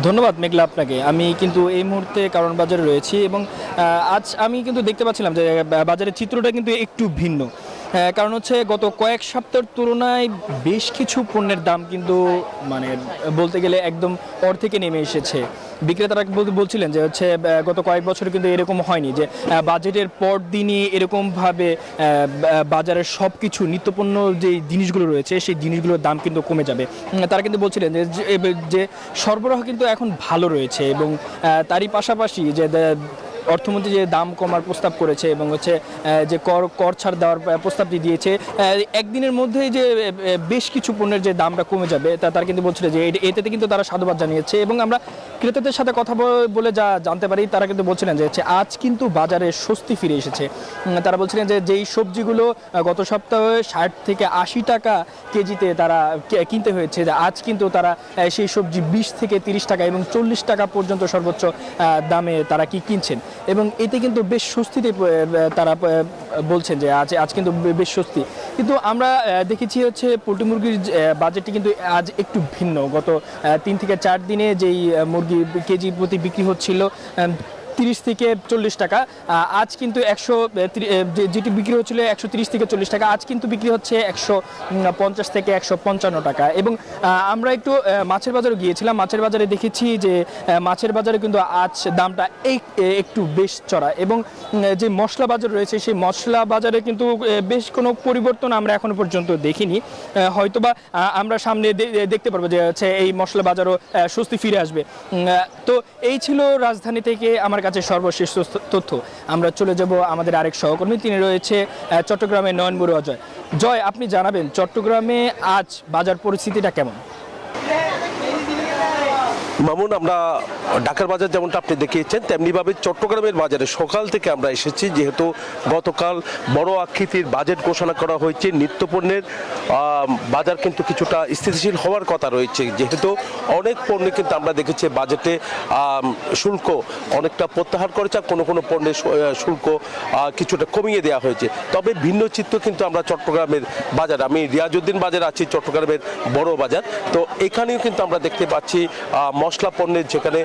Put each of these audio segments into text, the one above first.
ধন্যবাদ মেঘলা আপনাকে। আমি কিন্তু এই মুহূর্তে কারণ বাজারে রয়েছি এবং আজ আমি কিন্তু দেখতে পাচ্ছিলাম যে বাজারের চিত্রটা কিন্তু একটু ভিন্ন। কারণ হচ্ছে গত কয়েক সপ্তাহের তুলনায় বেশ কিছু পণ্যের দাম কিন্তু মানে বলতে গেলে একদম অর্ধেকে নেমে এসেছে। বিক্রেতারা বলছিলেন যে হচ্ছে গত কয়েক বছর কিন্তু এরকম হয়নি যে বাজেটের পর দিনই এরকমভাবে বাজারের সব কিছু নিত্যপণ্য যে জিনিসগুলো রয়েছে সেই জিনিসগুলোর দাম কিন্তু কমে যাবে। তারা কিন্তু বলছিলেন যে সরবরাহ কিন্তু এখন ভালো রয়েছে এবং তারই পাশাপাশি যে অর্থমন্ত্রী যে দাম কমার প্রস্তাব করেছে এবং হচ্ছে যে কর কর ছাড় দেওয়ার প্রস্তাবটি দিয়েছে, একদিনের মধ্যেই যে বেশ কিছু পণ্যের যে দামটা কমে যাবে তারা কিন্তু বলছিল যে এটাতে কিন্তু তারা সাধুবাদ জানিয়েছে। এবং আমরা ক্রেতাদের সাথে কথা বলে যা জানতে পারি তারা কিন্তু বলছিলেন যে হচ্ছে আজ কিন্তু বাজারে স্বস্তি ফিরে এসেছে। তারা বলছিলেন যে যেই সবজিগুলো গত সপ্তাহে 60 থেকে 80 টাকা কেজিতে তারা কিনতে হয়েছে, যে আজ কিন্তু তারা সেই সবজি 20 থেকে 30 টাকা এবং 40 টাকা পর্যন্ত সর্বোচ্চ দামে তারা কিনছেন এবং এতে কিন্তু বেশ স্বস্তিতে তারা বলছেন যে আজ কিন্তু বেশ স্বস্তি। কিন্তু আমরা দেখেছি হচ্ছে পোলট্রি মুরগির বাজেটটি কিন্তু আজ একটু ভিন্ন। গত 3 থেকে 4 দিনে যেই মুরগি কেজি প্রতি বিক্রি হচ্ছিল 30 থেকে 40 টাকা, আজ কিন্তু যেটি বিক্রি হচ্ছিল 130 থেকে 40 টাকা, আজ কিন্তু বিক্রি হচ্ছে 150 থেকে 155 টাকা। এবং আমরা একটু মাছের বাজারে গিয়েছিলাম, মাছের বাজারে দেখেছি যে মাছের বাজারে কিন্তু আজ দামটা একটু বেশ চড়া। এবং যে মশলা বাজার রয়েছে সেই মশলা বাজারে কিন্তু বেশ কোনো পরিবর্তন আমরা এখনো পর্যন্ত দেখিনি। হয়তোবা আমরা সামনে দেখতে পারবো যে হচ্ছে এই মশলা বাজারও স্বস্তি ফিরে আসবে। তো এই ছিল রাজধানী থেকে আমার কাছে সর্বশেষ তথ্য। আমরা চলে যাব আমাদের আরেক সহকর্মী, তিনি রয়েছে চট্টগ্রামের নয়ন বড়ুয়া জয়। জয়, আপনি জানাবেন চট্টগ্রামে আজ বাজার পরিস্থিতিটা কেমন? মামুন, আমরা ঢাকার বাজার যেমনটা আপনি দেখিয়েছেন তেমনিভাবে চট্টগ্রামের বাজারে সকাল থেকে আমরা এসেছি, যেহেতু গতকাল বড় আকৃতির বাজেট ঘোষণা করা হয়েছে। নিত্যপণ্যের বাজার কিন্তু কিছুটা স্থিতিশীল হওয়ার কথা রয়েছে, যেহেতু অনেক পণ্য কিন্তু আমরা দেখেছি বাজেটে শুল্ক অনেকটা প্রত্যাহার করেছে, আর কোনো কোনো পণ্যের শুল্ক কিছুটা কমিয়ে দেওয়া হয়েছে। তবে ভিন্ন চিত্র কিন্তু আমরা চট্টগ্রামের বাজার, আমি রিয়াজউদ্দিন বাজার আছি, চট্টগ্রামের বড় বাজার। তো এখানেও কিন্তু আমরা দেখতে পাচ্ছি মশলা পণ্যের যেখানে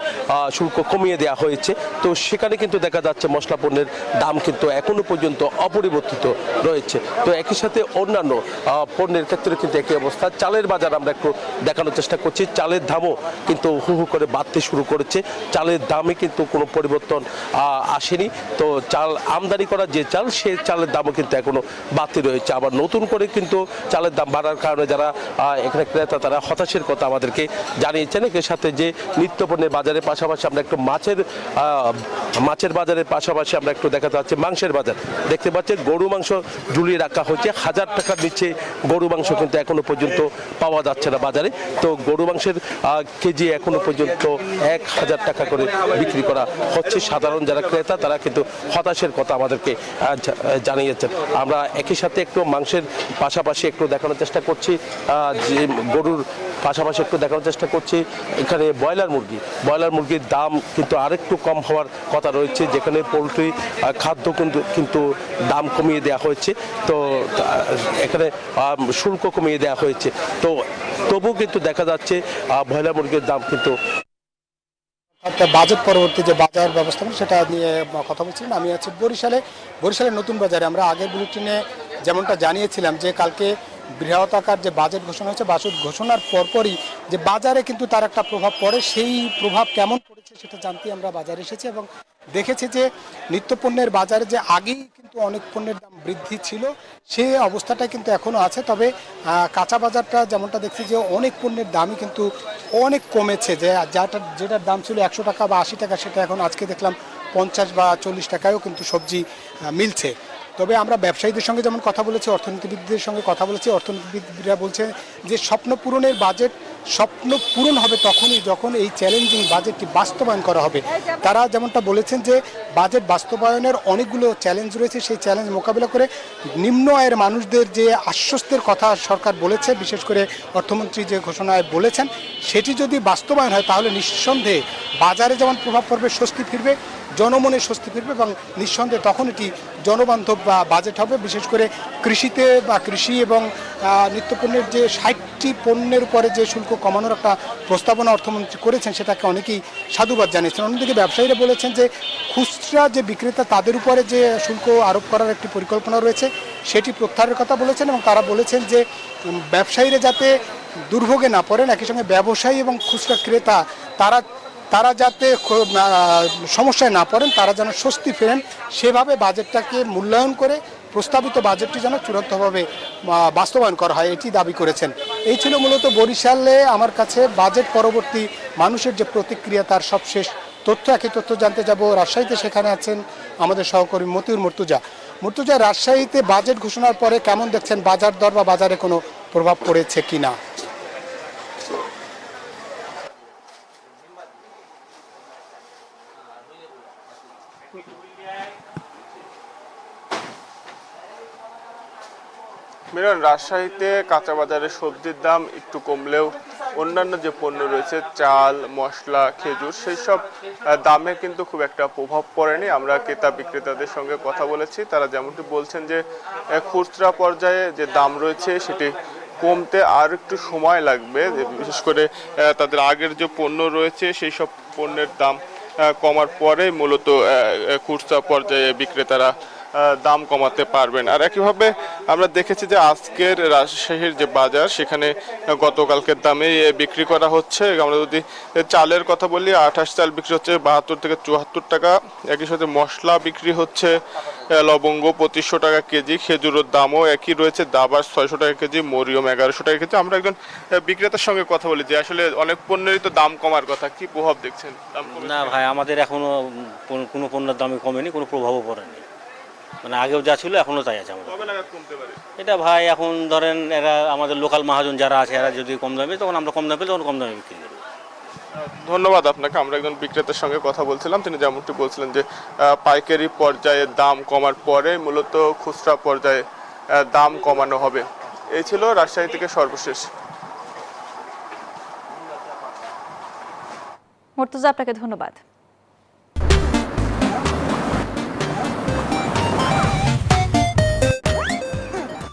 শুল্ক কমিয়ে দেওয়া হয়েছে, তো সেখানে কিন্তু দেখা যাচ্ছে মশলা পণ্যের দাম কিন্তু এখনো পর্যন্ত অপরিবর্তিত রয়েছে। তো একই সাথে অন্যান্য পণ্যের ক্ষেত্রে কিন্তু একই অবস্থা। চালের বাজার আমরা একটু দেখানোর চেষ্টা করছি। চালের দামও কিন্তু হু হু করে বাড়তে শুরু করেছে, চালের দামে কিন্তু কোনো পরিবর্তন আসেনি। তো চাল আমদানি করা যে চাল, সে চালের দামও কিন্তু এখনো বাড়তি রয়েছে। আবার নতুন করে কিন্তু চালের দাম বাড়ার কারণে যারা এখানে ক্রেতা তারা হতাশের কথা আমাদেরকে জানিয়েছেন। এর সাথে যে নিত্যপণ্যের বাজারের পাশাপাশি আমরা একটু মাছের বাজারের পাশাপাশি আমরা একটু দেখা যাচ্ছে মাংসের বাজার দেখতে পাচ্ছেন। গরু মাংস ঝুলিয়ে রাখা হয়েছে, 1000 টাকার নিচে গরু মাংস কিন্তু এখনো পর্যন্ত পাওয়া যাচ্ছে না বাজারে। তো গরু মাংসের কেজি এখনো পর্যন্ত 1000 টাকা করে বিক্রি করা হচ্ছে। সাধারণ যারা ক্রেতা তারা কিন্তু হতাশের কথা আমাদেরকে জানিয়েছেন। আমরা একই সাথে একটু মাংসের পাশাপাশি একটু দেখানোর চেষ্টা করছি, যে গরুর পাশাপাশি একটু দেখানোর চেষ্টা করছি এখানে ব্রয়লার মুরগির দাম কিন্তু আরেকটু কম হওয়ার কথা রয়েছে, যেখানে পোলট্রি খাদ্য কিন্তু দাম কমিয়ে দেওয়া হয়েছে। তো এখানে শুল্ক কমিয়ে দেওয়া হয়েছে। তো তবু কিন্তু দেখা যাচ্ছে ব্রয়লার মুরগির দাম কিন্তু বাজেট পরবর্তী যে বাজার ব্যবস্থাপনা সেটা নিয়ে কথা বলছিলেন। আমি আছি বরিশালের নতুন বাজারে। আমরা আগের বুলেটিনে যেমনটা জানিয়েছিলাম যে কালকে বৃহৎ আকার যে বাজেট ঘোষণা হয়েছে, বাজেট ঘোষণার পরপরই যে বাজারে কিন্তু তার একটা প্রভাব পড়ে, সেই প্রভাব কেমন পড়েছে সেটা জানতে আমরা বাজারে এসেছি এবং দেখেছি যে নিত্যপণ্যের বাজারে যে আগেই কিন্তু অনেক পণ্যের দাম বৃদ্ধি ছিল, সেই অবস্থাটা কিন্তু এখনও আছে। তবে কাঁচা বাজারটা যেমনটা দেখছি যে অনেক পণ্যের দামই কিন্তু অনেক কমেছে, যে যেটার দাম ছিল 100 টাকা বা 80 টাকা সেটা এখন আজকে দেখলাম 50 বা 40 টাকায়ও কিন্তু সবজি মিলছে। তবে আমরা ব্যবসায়ীদের সঙ্গে যেমন কথা বলেছি, অর্থনীতিবিদদের সঙ্গে কথা বলেছি, অর্থনীতিবিদরা বলছে যে স্বপ্ন পূরণের বাজেট স্বপ্ন পূরণ হবে তখনই যখন এই চ্যালেঞ্জিং বাজেটটি বাস্তবায়ন করা হবে। তারা যেমনটা বলেছেন যে বাজেট বাস্তবায়নের অনেকগুলো চ্যালেঞ্জ রয়েছে, সেই চ্যালেঞ্জ মোকাবিলা করে নিম্ন আয়ের মানুষদের যে আশ্বস্তের কথা সরকার বলেছে, বিশেষ করে অর্থমন্ত্রী যে ঘোষণায় বলেছেন, সেটি যদি বাস্তবায়ন হয় তাহলে নিঃসন্দেহে বাজারে যেমন প্রভাব পড়বে, স্বস্তি ফিরবে, জনমনে স্বস্তি ফিরবে এবং নিঃসন্দেহে তখন এটি জনবান্ধব বা বাজেট হবে। বিশেষ করে কৃষিতে বা কৃষি এবং নিত্যপণ্যের যে 60টি পণ্যের উপরে যে শুল্ক কমানোর একটা প্রস্তাবনা অর্থমন্ত্রী করেছেন সেটাকে অনেকেই সাধুবাদ জানিয়েছেন। অন্যদিকে ব্যবসায়ীরা বলেছেন যে খুচরা যে বিক্রেতা তাদের উপরে যে শুল্ক আরোপ করার একটি পরিকল্পনা রয়েছে সেটি প্রত্যাহারের কথা বলেছেন এবং তারা বলেছেন যে ব্যবসায়ীরা যাতে দুর্ভোগে না পড়েন, একই সঙ্গে ব্যবসায়ী এবং খুচরা ক্রেতা তারা যাতে সমস্যায় না পড়েন, তারা যেন স্বস্তি ফেরেন সেভাবে বাজেটটাকে মূল্যায়ন করে প্রস্তাবিত বাজেটটি যেন চূড়ান্তভাবে বাস্তবায়ন করা হয় এটি দাবি করেছেন। এই ছিল মূলত বরিশালে আমার কাছে বাজেট পরবর্তী মানুষের যে প্রতিক্রিয়া তার সবশেষ তথ্য। একই তথ্য জানতে যাব রাজশাহীতে, সেখানে আছেন আমাদের সহকর্মী মতিউর মুর্তুজা। রাজশাহীতে বাজেট ঘোষণার পরে কেমন দেখছেন বাজার দর বা বাজারে কোনো প্রভাব পড়েছে কিনা? মিলন, রাজশাহীতে কাঁচা বাজারে সবজির দাম একটু কমলেও অন্যান্য যে পণ্য রয়েছে চাল, মশলা, খেজুর সেই সব দামে কিন্তু খুব একটা প্রভাব পড়েনি। আমরা ক্রেতা বিক্রেতাদের সঙ্গে কথা বলেছি, তারা যেমনটি বলছেন যে খুচরা পর্যায়ে যে দাম রয়েছে সেটি কমতে আর একটু সময় লাগবে। বিশেষ করে তাদের আগের যে পণ্য রয়েছে সেই সব পণ্যের দাম কমার পরে মূলত খুচরা পর্যায়ে বিক্রেতারা দাম কমাতে পারবেন। আর একইভাবে আমরা দেখেছি যে আজকের রাজশাহীর যে বাজার সেখানে গতকালকের দামে বিক্রি করা হচ্ছে। আমরা যদি চালের কথা বলি, 28 চাল বিক্রি হচ্ছে 72 থেকে 74 টাকা। একই সাথে মশলা বিক্রি হচ্ছে লবঙ্গ 2500 টাকা কেজি, খেজুরের দামও একই রয়েছে, দাবার 600 টাকা কেজি, মরিয়ম 1100 টাকা কেজি। আমরা একজন বিক্রেতার সঙ্গে কথা বলি যে আসলে অনেক পণ্যেরই তো দাম কমার কথা, কি প্রভাব দেখছেন? না ভাই, আমাদের এখনো কোনো পণ্যের দামই কমেনি, কোনো প্রভাবও পড়েনি। মানে আগেও যা ছিল এখনো তাই আছে আমাদের। কবে নাগাদ কমতে পারে? এটা ভাই এখন ধরেন এরা আমাদের লোকাল মহাজন যারা আছে এরা যদি কম দামে, তখন আমরা কম দামে পেলে তখন কম দামে বিক্রি করি। ধন্যবাদ আপনাকে। আমরা একজন বিক্রেতার সঙ্গে কথা বলছিলাম, তিনি যেমনটি বলছিলেন যে পাইকারি পর্যায়ে দাম কমার পরে মূলত খুচরা পর্যায়ে দাম কমানো হবে। এই ছিল রাজশাহী থেকে সর্বশেষ। মুর্তুজা, আপনাকে ধন্যবাদ।